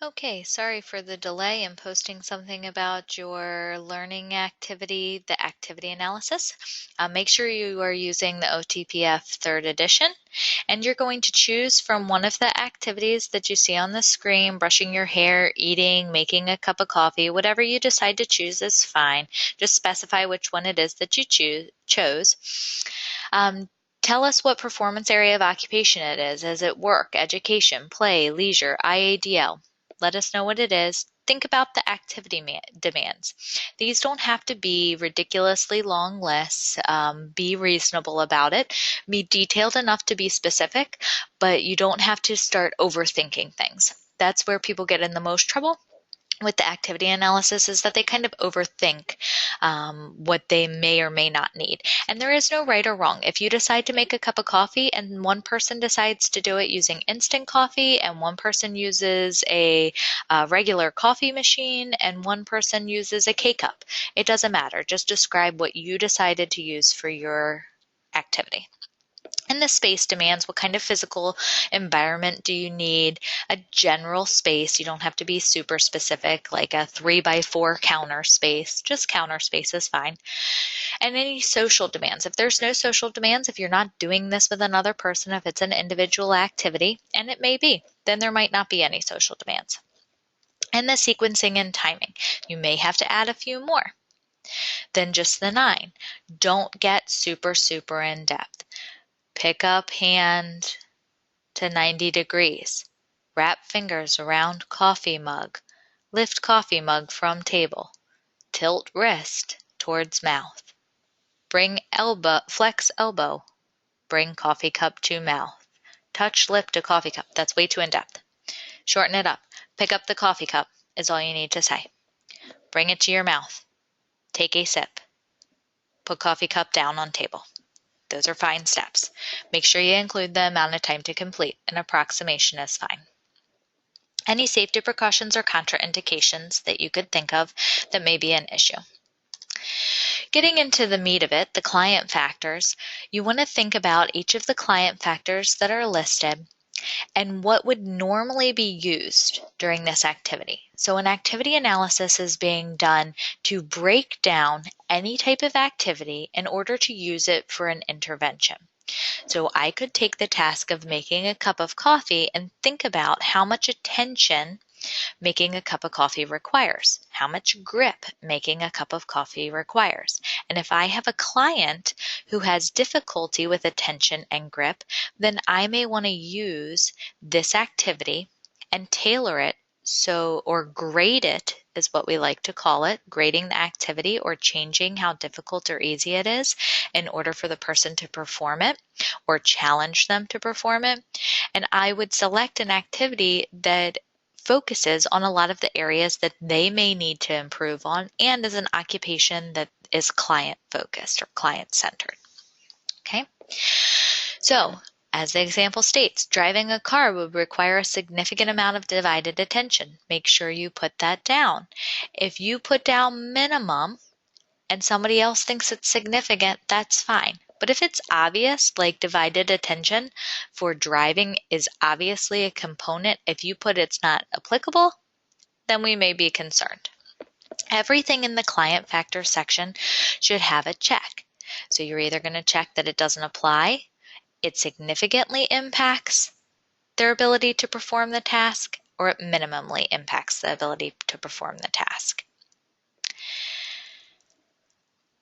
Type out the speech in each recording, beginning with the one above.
Okay, sorry for the delay in posting something about your learning activity, the activity analysis. Make sure you are using the OTPF 3rd edition, and you're going to choose from one of the activities that you see on the screen: brushing your hair, eating, making a cup of coffee. Whatever you decide to choose is fine. Just specify which one it is that you chose. Tell us what performance area of occupation it is. Is it work, education, play, leisure, IADL? Let us know what it is. Think about the activity demands. These don't have to be ridiculously long lists. Be reasonable about it. Be detailed enough to be specific, but you don't have to start overthinking things. That's where people get in the most trouble with the activity analysis, is that they kind of overthink what they may or may not need. And there is no right or wrong. If you decide to make a cup of coffee and one person decides to do it using instant coffee, and one person uses a regular coffee machine, and one person uses a K-cup, it doesn't matter. Just describe what you decided to use for your activity. And the space demands: what kind of physical environment do you need? A general space. You don't have to be super specific, like a 3x4 counter space. Just counter space is fine. And any social demands. If there's no social demands, if you're not doing this with another person, if it's an individual activity, and it may be, then there might not be any social demands. And the sequencing and timing. You may have to add a few more than just the 9. Don't get super in depth. Pick up hand to 90 degrees. Wrap fingers around coffee mug. Lift coffee mug from table. Tilt wrist towards mouth. Flex elbow. Bring coffee cup to mouth. Touch lip to coffee cup. That's way too in-depth. Shorten it up. Pick up the coffee cup is all you need to say. Bring it to your mouth. Take a sip. Put coffee cup down on table. Those are fine steps. Make sure you include the amount of time to complete. An approximation is fine. Any safety precautions or contraindications that you could think of that may be an issue. Getting into the meat of it, the client factors, you want to think about each of the client factors that are listed and what would normally be used during this activity. So an activity analysis is being done to break down any type of activity in order to use it for an intervention. So I could take the task of making a cup of coffee and think about how much attention making a cup of coffee requires, how much grip making a cup of coffee requires. And if I have a client who has difficulty with attention and grip, then I may want to use this activity and tailor it or grade it is what we like to call it, grading the activity or changing how difficult or easy it is in order for the person to perform it or challenge them to perform it. And I would select an activity that focuses on a lot of the areas that they may need to improve on, and is an occupation that is client focused or client centered. Okay, so as the example states, driving a car would require a significant amount of divided attention. Make sure you put that down. If you put down minimum and somebody else thinks it's significant, that's fine. But if it's obvious, like divided attention for driving is obviously a component, if you put it's not applicable, then we may be concerned. Everything in the client factor section should have a check. So you're either going to check that it doesn't apply, it significantly impacts their ability to perform the task, or it minimally impacts the ability to perform the task.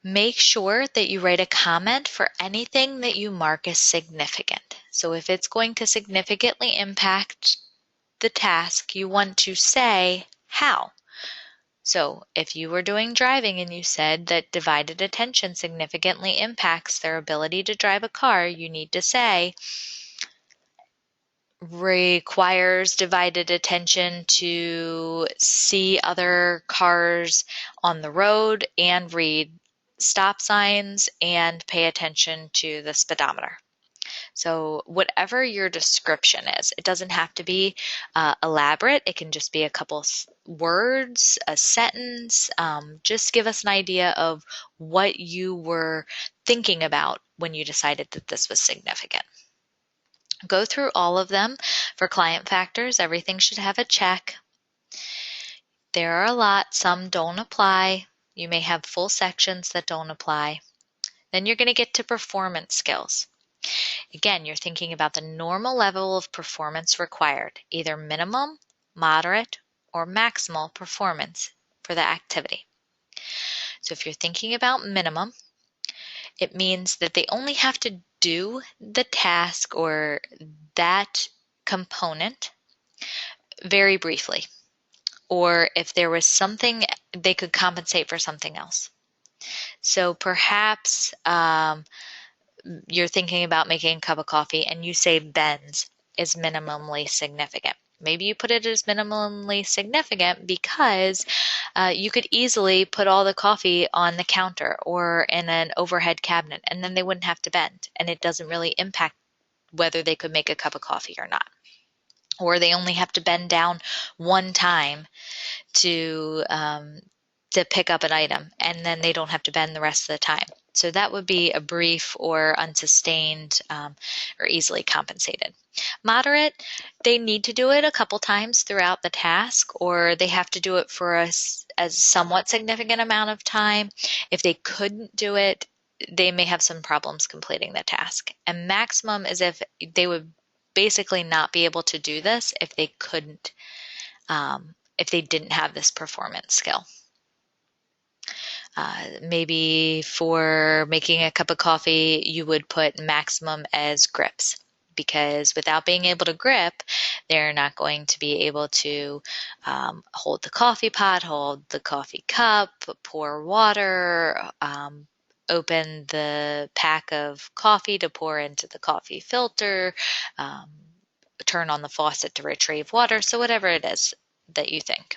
Make sure that you write a comment for anything that you mark as significant. So if it's going to significantly impact the task, you want to say how. So if you were doing driving and you said that divided attention significantly impacts their ability to drive a car, you need to say requires divided attention to see other cars on the road and read stop signs and pay attention to the speedometer. So whatever your description is, it doesn't have to be elaborate. It can just be a couple words, a sentence. Just give us an idea of what you were thinking about when you decided that this was significant. Go through all of them for client factors. Everything should have a check. There are a lot. Some don't apply. You may have full sections that don't apply. Then you're going to get to performance skills. Again, you're thinking about the normal level of performance required, either minimum, moderate, or maximal performance for the activity. So if you're thinking about minimum, it means that they only have to do the task or that component very briefly. Or if there was something, they could compensate for something else. So perhaps you're thinking about making a cup of coffee and you say bends is minimally significant. Maybe you put it as minimally significant because you could easily put all the coffee on the counter or in an overhead cabinet, and then they wouldn't have to bend, and it doesn't really impact whether they could make a cup of coffee or not. Or they only have to bend down one time to pick up an item, and then they don't have to bend the rest of the time. So that would be a brief or unsustained or easily compensated. Moderate, they need to do it a couple times throughout the task, or they have to do it for a somewhat significant amount of time. If they couldn't do it, they may have some problems completing the task. And maximum is if they would basically not be able to do this if they couldn't, if they didn't have this performance skill. Maybe for making a cup of coffee, you would put maximum as grips, because without being able to grip, they're not going to be able to hold the coffee pot, hold the coffee cup, pour water, open the pack of coffee to pour into the coffee filter, turn on the faucet to retrieve water, so whatever it is that you think.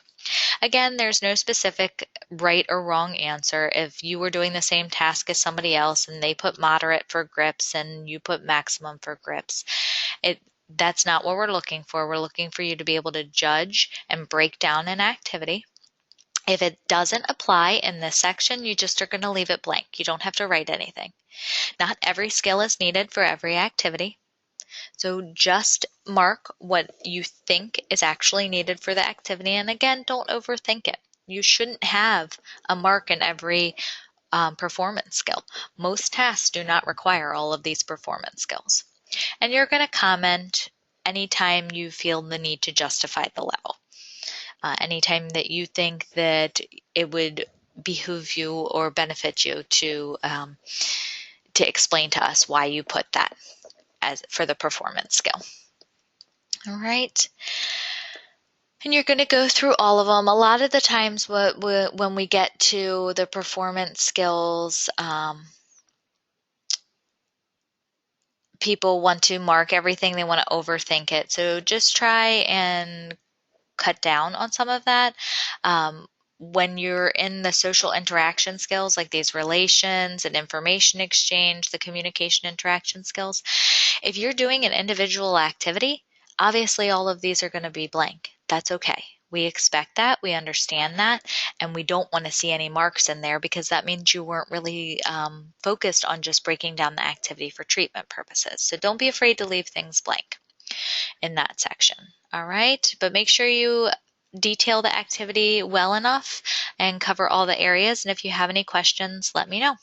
Again, there's no specific right or wrong answer. If you were doing the same task as somebody else and they put moderate for grips and you put maximum for grips, that's not what we're looking for. We're looking for you to be able to judge and break down an activity. If it doesn't apply in this section, you just are going to leave it blank. You don't have to write anything. Not every skill is needed for every activity. So just mark what you think is actually needed for the activity. And again, don't overthink it. You shouldn't have a mark in every performance skill. Most tasks do not require all of these performance skills. And you're going to comment anytime you feel the need to justify the level. Anytime that you think that it would behoove you or benefit you to explain to us why you put that as for the performance skill. All right. And you're going to go through all of them. A lot of the times when we get to the performance skills, people want to mark everything. They want to overthink it. So just try and cut down on some of that. When you're in the social interaction skills, like these relations and information exchange, the communication interaction skills, if you're doing an individual activity, obviously all of these are going to be blank. That's okay. We expect that, we understand that, and we don't want to see any marks in there because that means you weren't really focused on just breaking down the activity for treatment purposes. So don't be afraid to leave things blank in that section. All right, but make sure you detail the activity well enough and cover all the areas. And if you have any questions, let me know.